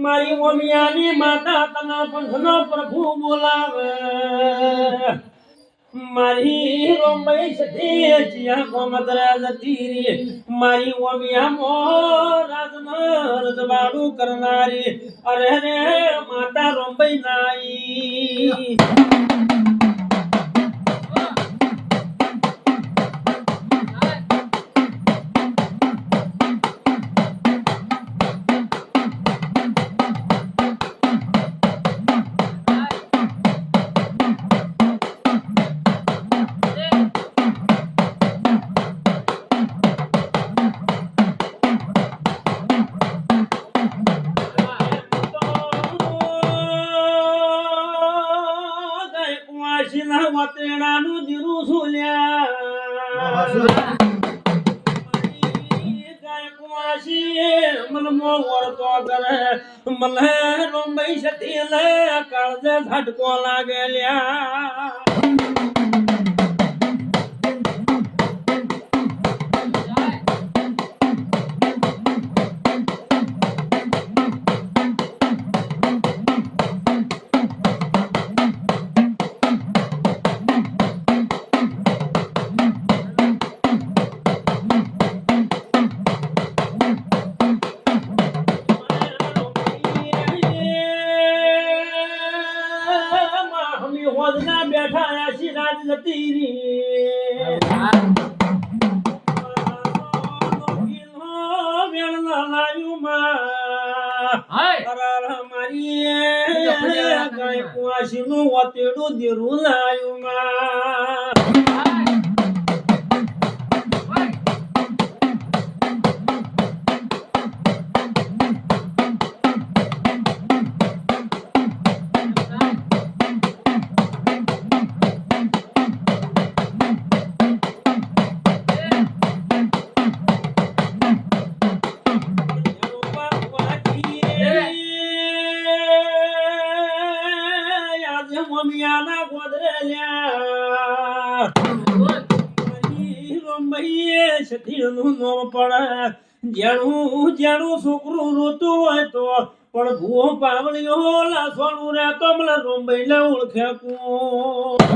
મારી ઓમિયાની માતા તના પંથનો પ્રભુ બોલાવે મારી રોમઈ સતી ચિયા કોમતરા જતી રે મારી ઓમિયા મો રાજમર જવાડું કરનારી અરે રે માતા રોમઈ નાઈ વાસીના વતેણાનું જીરું સુલ્યા મનમો વળતો કરે મને રોમઈ સતી લે કાળજે ઝટકો લાગેલ્યા હોદના બેઠા આશી રાજ જતી રે વેણના લાયું માં મારી ગાય કુવાસી નું વતેડું દેરું લાયું માં મમિયાના ગોદરેલ્યા રોમઈએ સતીનું નોમ પડે જેણું જેણું છોકરું રોતું હોય તો પણ ભૂ પાવળીઓ લાસવાનું રહેતો મને રોમભાઈને ઓળખે કો